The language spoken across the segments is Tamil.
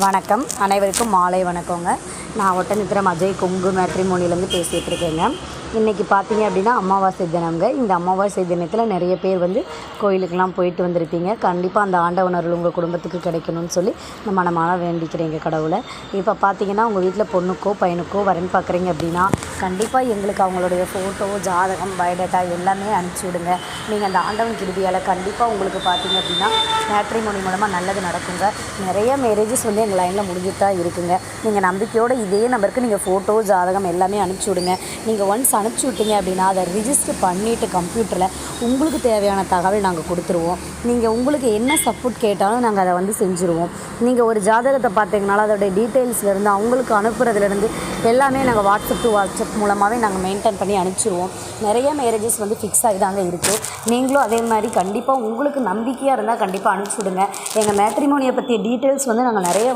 வணக்கம், அனைவருக்கும் மாலை வணக்கங்க. நான் ஒட்டன்சத்திரம் அஜய் கொங்கு மேட்ரிமோனிலேருந்து பேசிகிட்டு இருக்கேங்க. இன்றைக்கி பார்த்தீங்க அப்படின்னா அமாவாசை தினம்ங்க. இந்த அமாவாசை தினத்தில் நிறைய பேர் கோயிலுக்கெல்லாம் போயிட்டு வந்திருப்பீங்க. கண்டிப்பாக அந்த ஆண்டவன் அருள் உங்கள் குடும்பத்துக்கு கிடைக்கணும்னு சொல்லி நம்ம மனமார வேண்டிக்கிறேங்க கடவுளை. இப்போ பார்த்தீங்கன்னா உங்கள் வீட்டில் பொண்ணுக்கோ பையனுக்கோ வரன் பார்க்குறீங்க அப்படின்னா கண்டிப்பாக எங்களுக்கு அவங்களுடைய ஃபோட்டோ, ஜாதகம், பயோடேட்டா எல்லாமே அனுப்பிச்சி விடுங்க. நீங்கள் அந்த ஆண்டவன் கிருபையால் கண்டிப்பாக உங்களுக்கு பார்த்தீங்க அப்படின்னா மேட்ரிமோனி மூலமாக நல்லது நடக்குங்க. நிறைய மேரேஜஸ் எங்கள் லைனில் முடிஞ்சுட்டு தான் இருக்குங்க. நீங்கள் நம்பிக்கையோடு இதே நம்பருக்கு நீங்கள் ஃபோட்டோ, ஜாதகம் எல்லாமே அனுப்பிச்சி விடுங்க. நீங்கள் ஒன்ஸ் அனுப்பிச்சி விட்டீங்க அப்படின்னா அதை ரிஜிஸ்டர் பண்ணிவிட்டு கம்ப்யூட்டரில் உங்களுக்கு தேவையான தகவல் நாங்கள் கொடுத்துருவோம். நீங்கள் உங்களுக்கு என்ன சப்போர்ட் கேட்டாலும் நாங்கள் அதை செஞ்சுருவோம். நீங்கள் ஒரு ஜாதகத்தை பார்த்தீங்கனாலும் அதோடைய டீட்டெயில்ஸ்லேருந்து அவங்களுக்கு அனுப்புறதுலேருந்து எல்லாமே நாங்கள் வாட்ஸ்அப் டு வாட்ஸ்அப் மூலமாகவே நாங்கள் மெயின்டைன் பண்ணி அனுப்பிச்சிடுவோம். நிறைய மேரேஜஸ் ஃபிக்ஸ் ஆகி தாங்க இருக்குது. நீங்களும் அதே மாதிரி கண்டிப்பாக உங்களுக்கு நம்பிக்கையாக இருந்தால் கண்டிப்பாக அனுப்பிச்சி விடுங்க. எங்கள் மேட்ரிமோனியை பற்றிய டீட்டெயில்ஸ் நாங்கள் நிறைய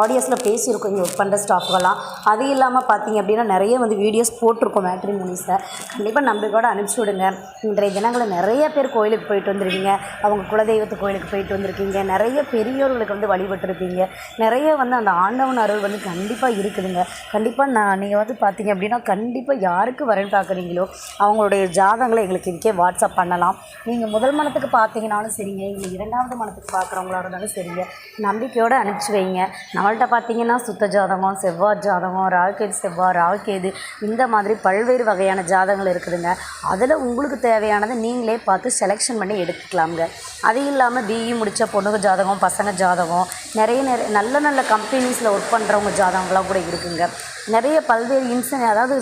ஆடியோஸில் பேசியிருக்கோம் இங்கே ஒர்க் பண்ணுற ஸ்டாஃப்கெல்லாம். அது இல்லாமல் பார்த்தீங்க அப்படின்னா நிறைய வீடியோஸ் போட்டிருக்கோம் மேட்ரிமோனிஸில். கண்டிப்பாக நம்பிக்கையோடு அனுப்பிச்சி விடுங்க. இன்றைய தினங்களில் நிறைய பேர் கோயிலுக்கு போயிட்டு வந்துருக்கீங்க. அவங்க குலதெய்வத்து கோயிலுக்கு போயிட்டு வந்திருக்கீங்க. நிறைய பெரியோர்களுக்கு வழிபட்டுருப்பீங்க. நிறைய அந்த ஆண்டவன் அருள் கண்டிப்பாக இருக்குதுங்க. கண்டிப்பாக நீங்கள் பார்த்தீங்க அப்படின்னா கண்டிப்பாக யாருக்கு வரன் பார்க்குறீங்களோ அவங்களுடைய ஜாதகங்களை எங்களுக்கு இதுக்கே வாட்ஸ்அப் பண்ணலாம். நீங்கள் முதல் மனத்துக்கு பார்த்தீங்கன்னாலும் சரிங்க, இல்லை இரண்டாவது மனத்துக்கு பார்க்குறவங்களா இருந்தாலும் சரிங்க, நம்பிக்கையோடு அனுப்பிச்சி வைங்க. நம்மள்கிட்ட பார்த்தீங்கன்னா சுத்த ஜாதகம், செவ்வாய் ஜாதகம், ராகுகேது செவ்வாய், ராகுகேது இந்த மாதிரி பல்வேறு வகையான ஜாதகங்கள் இருக்குதுங்க. அதில் உங்களுக்கு தேவையானதை நீங்களே பார்த்து செலெக்ஷன் பண்ணி எடுத்துக்கலாமுங்க. அது இல்லாமல் பிஇ முடித்த பொண்ணுங்க ஜாதகம், பசங்க ஜாதகம், நிறைய நல்ல கம்பெனிஸில் ஒர்க் பண்ணுறவங்க ஜாதகங்கள்லாம் கூட இருக்குதுங்க. நிறைய பல்வேறு அதாவது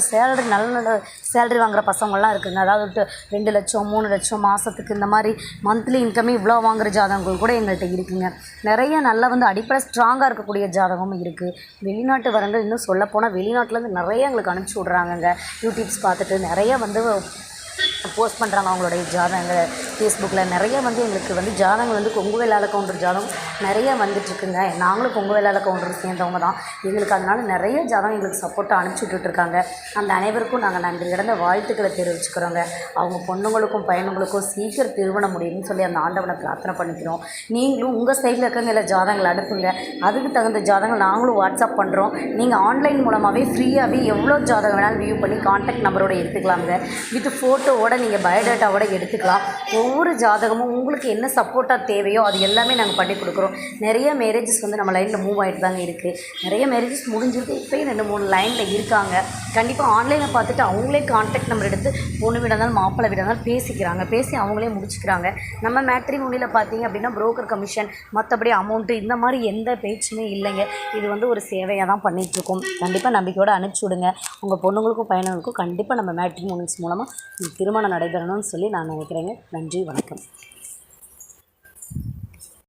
நல்ல சேலரி வாங்குகிற பசங்கள்லாம் இருக்குதுங்க. அதாவது 2 லட்சம் 3 லட்சம் மாதத்துக்கு இந்த மாதிரி மந்த்லி இன்கமே இவ்வளோ வாங்குகிற ஜாதகங்கள் கூட எங்கள்கிட்ட இருக்குதுங்க. நிறைய நல்லா அடிப்படை ஸ்ட்ராங்காக இருக்கக்கூடிய ஜாதகமும் இருக்குது. வெளிநாட்டு வரங்கள் இன்னும் சொல்லப்போனால் வெளிநாட்டிலேருந்து நிறைய எங்களுக்கு அனுப்பிச்சி விட்றாங்கங்க. யூடியூப்ஸ் பார்த்துட்டு நிறைய போஸ்ட் பண்ணுறாங்க அவங்களுடைய ஜாதகங்கள் ஃபேஸ்புக்கில். நிறைய எங்களுக்கு ஜாதகங்கள் கொங்கு வேளாள கவுண்டர் ஜாதகம் நிறைய வந்துட்டுருக்குங்க. நாங்களும் கொங்கு வேளாள கவுண்டர் சேர்ந்தவங்க தான். எங்களுக்கு அதனால் நிறைய ஜாதகம் எங்களுக்கு சப்போர்ட்டாக அனுப்பிச்சி விட்டுட்ருக்காங்க. அந்த அனைவருக்கும் நாங்கள் நன்றி கடந்த வாழ்த்துக்களை தெரிவிச்சுக்கிறோங்க. அவங்க பொண்ணுங்களுக்கும் பையனுங்களுக்கும் சீக்கிரம் திருமணம் முடியும்னு சொல்லி அந்த ஆண்டவனை பிரார்த்தனை பண்ணிக்கிறோம். நீங்களும் உங்கள் சைடில் இருக்கவங்க இல்லை ஜாதகங்கள் அனுப்புங்க. அதுக்கு தகுந்த ஜாதகங்கள் நாங்களும் வாட்ஸ்அப் பண்ணுறோம். நீங்கள் ஆன்லைன் மூலமாகவே ஃப்ரீயாகவே எவ்வளோ ஜாதகம் வேணாலும் வியூ பண்ணி கான்டாக்ட் நம்பரோடு எடுத்துக்கலாங்க. வித் ஃபோட்டோவோட நீங்கள் பயோடேட்டாவோட எடுத்துக்கலாம். ஒவ்வொரு ஜாதகமும் உங்களுக்கு என்ன சப்போர்ட்டாக தேவையோ அது எல்லாமே நாங்கள் பண்ணி கொடுக்குறோம். நிறைய மேரேஜஸ் நம்ம லைனில் மூவ் ஆகிட்டு தாங்க இருக்குது. நிறைய மேரேஜஸ் முடிஞ்சிருக்கு. இப்போயும் 2-3 லைனில் இருக்காங்க. கண்டிப்பாக ஆன்லைனில் பார்த்துட்டு அவங்களே கான்டாக்ட் நம்பர் எடுத்து பொண்ணு வீடாக இருந்தாலும் மாப்பிள்ளை வீடாக இருந்தாலும் பேசிக்கிறாங்க. பேசி அவங்களே முடிச்சுக்கிறாங்க. நம்ம மேட்ரிமோனியில் பார்த்தீங்க அப்படின்னா புரோக்கர் கமிஷன், மற்றபடி அமௌண்ட்டு இந்த மாதிரி எந்த பேச்சுமே இல்லைங்க. இது ஒரு சேவையாக தான் பண்ணிகிட்ருக்கோம். கண்டிப்பாக நம்பிக்கையோடு அனுப்பிச்சி விடுங்க. உங்கள் பொண்ணுங்களுக்கும் பையனுங்களுக்கும் கண்டிப்பாக நம்ம மேட்ரிமோனிஸ் மூலமாக திருமணம் நடைபெறணும்னு சொல்லி நான் நினைக்கிறேங்க. நன்றி, வணக்கம்.